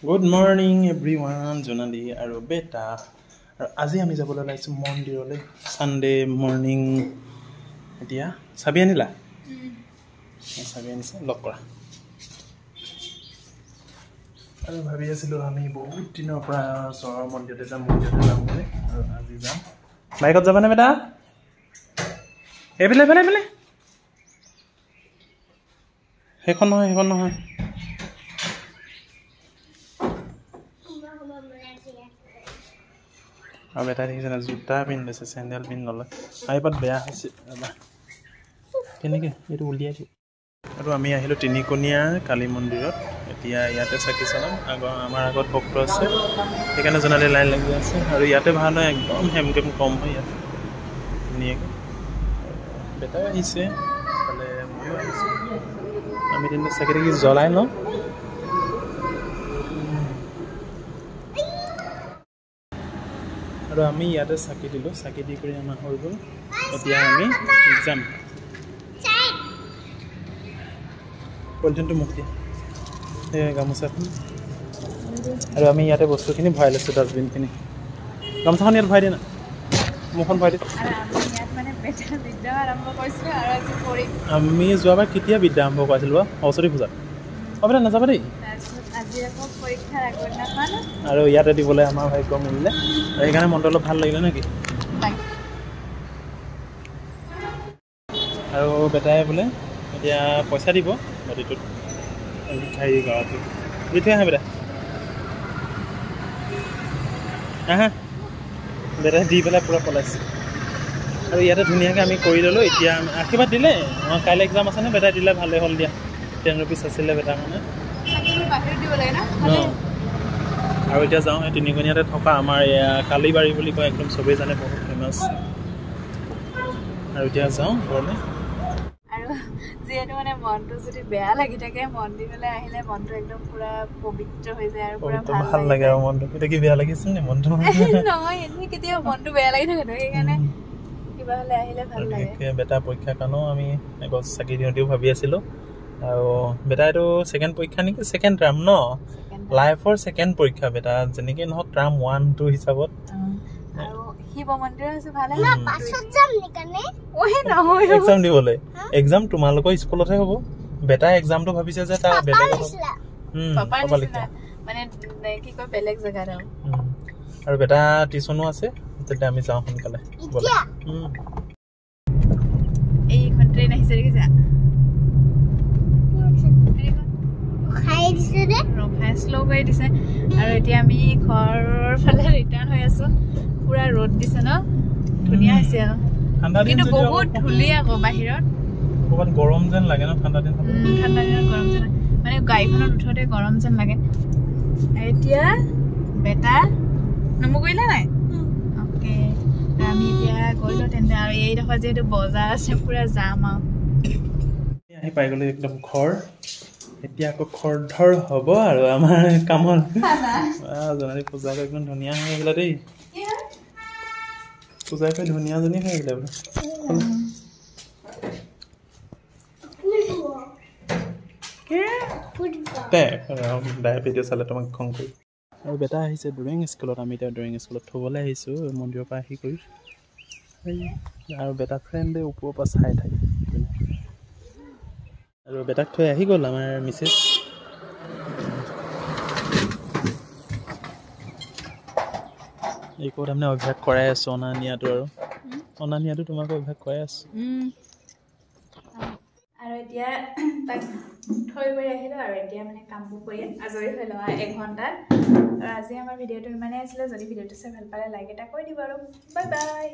Good morning everyone, Jonali আৰু বেটা আৰু আজি আমি যাবলৈ লাইছো মন্দিৰলৈ সানডে মৰ্নিং এতিয়া চাবি আনিলা চাবি আনিছে লক কৰা আৰু ভাবি আছিলো আমি বহুত দিনৰ পৰা চহৰ মন্দিৰতে যাম বুলি আৰু আজি যাম বাইকত যাবানে বেটা এইফালে সেইখন নহয় আৰু বেটা দেখিছে না জোতা পিন্ধিছে চেণ্ডেল পিন্ধলে আইপাত বেয়া হৈছে কেনেকৈ এইটো উলিয়াই দিওঁ আৰু আমি আহিলোঁ তিনিকোণীয়া কালী মন্দিৰত এতিয়া ইয়াতে চাকি চলাম আমাৰ আগত ভক্ত আছে সেইকাৰণে জনালে লাইন লাগি আছে আৰু ইয়াতে ভাল হয় একদম হেমকেম কম হয় ইয়াত ধুনীয়াকৈ বেটাও আহিছে ইফালে ময়ো আহিছোঁ আমি তিনিটা চাকি তাকি জ্বলাই লওঁ আৰু আমি ইয়াতে চাকি দিলোঁ চাকি দি কৰি আমাৰ হৈ গ'ল এতিয়া আমি যাম পলিথিনটো মুখ দিয়া সেই গামোচাখন আৰু আমি ইয়াতে বস্তুখিনি ভৰাই লৈছোঁ ডাষ্টবিনখিনি গামোচাখন ইয়াত ভৰাই দিয়ে না মুখখন ভৰাই দিয়ে আমি যোৱাবাৰ কেতিয়া বিদ্যা আৰম্ভ কৰাইছিলোঁ বাৰু সৰস্বতী পূজাত হ'ব দে নাযাবা দেই আৰু ইয়াতে দিবলৈ আমাৰ ভাগ্য মিলিলে সেইকাৰণে মনটো অলপ ভাল লাগিলে নেকি আৰু বেটাই বোলে এতিয়া পইচা দিব নদীটোত ভিক্ষাৰী গাঁৱত দি থৈ আহা বেটা আহা বেটাই দি পেলাই পূৰা পলাইছে আৰু ইয়াতে ধুনীয়াকৈ আমি কৰি ল'লোঁ এতিয়া আশীৰ্বাদ দিলে অঁ কাইলৈ এক্সাম আছেনে বেটাই দিলে ভালেই হ'ল দিয়া 10 rupees আছিলে বেটাৰ মানে আৰু এতিয়া যাওঁ এই তিনিকোণীয়াতে থকা আমাৰ কালীবাৰী বুলি কয় একদম চবেই জানে বহুত ফেমাছ আৰু এতিয়া যাওঁ ঘৰলৈ আৰু যিহেতু মানে মনটো যদি বেয়া লাগি থাকে মন্দিৰলৈ আহিলে মনটো একদম পুৰা পবিত্ৰ হৈ যায় আৰু পুৰা ভাল লাগে আৰু মনটো এতিয়া কি বেয়া লাগিছিল নে মনটো নহয় এনেই কেতিয়াবা মনটো বেয়া লাগি থাকে সেইকাৰণে কিবা হ'লে আহিলে ভাল লাগে বেটা পৰীক্ষাৰ কাৰণেও আমি এগছ চাকি দিওঁতেও ভাবি আছিলোঁ আৰু বেটা এইটো ছেকেণ্ড পৰীক্ষা নেকি ছেকেণ্ড টাৰ্ম ন লাইফৰ ছেকেণ্ড পৰীক্ষা বেটা যেনেকৈ নহওক টাৰ্ম 1-2 হিচাপত আৰু শিৱ মন্দিৰ আছে ভালে না পাছত যাম নিকানে ওহে নহয় এক্সাম দিবলৈ এক্সাম তোমালোকৰ স্কুলতহে হ'ব বেটা এক্সামটো ভাবিছে যে তাৰ বেলেগ পাপা লিখা মানে কি কয় বেলেগ জেগাত আৰু বেটা টিউচনো আছে তেতিয়া আমি যাওঁ সোনকালে বলে এইখন ট্ৰেইন আহিছে দেখিছা শ্ল' কৰি দিছে আৰু এতিয়া আমি ঘৰৰ ফালে ৰিটাৰ্ণ হৈ আছো পুৰা ৰ'দ দিছে ন ধুনীয়া হৈছে কিন্তু বহুত ধূলি আকৌ বাহিৰত ক'ৰবাত গৰম যেন লাগে ন ঠাণ্ডা দিনত গৰম যেন মানে গাড়ীখনত উঠোতে গৰম যেন লাগে এতিয়া বেটা নমু কৰিলা নাই অ'কে আমি এতিয়া গ'লো তেন্তে আৰু এইডোখৰ যিহেতু বজাৰ আছে পুৰা যাম আৰু আহি পাই গ'লো একদম ঘৰ এতিয়া আকৌ খৰধৰ হ'ব আৰু আমাৰ কামৰ জনালি পূজা কৰি একদম ধুনীয়া হৈ আহিলে দেই পূজা কৰি ধুনীয়াজনী হৈ আহিলে বোলে ভিডিঅ' চালে তোমাক খং কৰি আৰু বেটা আহিছে ড্ৰয়িং স্কুলত আমি এতিয়া ড্ৰয়িং স্কুলত থ'বলৈ আহিছোঁ মন্দিৰৰ পৰা আহি কৰি আৰু বেটা ফ্ৰেণ্ডে ওপৰৰ পৰা চাই থাকে আৰু বেটাক থৈ আহি গ'ল আমাৰ মিছেছ এইকো তাৰমানে অভ্যাস কৰাই আছোঁ অনা নিয়াটো তোমাক অভ্যাস কৰাই আছোঁ আৰু এতিয়া তাক থৈ কৰি আহিলোঁ আৰু এতিয়া মানে কামবোৰ কৰি আজৰি হৈ লওঁ 1 ঘণ্টাত আৰু আজি আমাৰ ভিডিঅ'টো ইমানেই আছিলে যদি ভিডিঅ'টো চাই ভাল পালে লাইক এটা কৰি দিব আৰু বাই বাই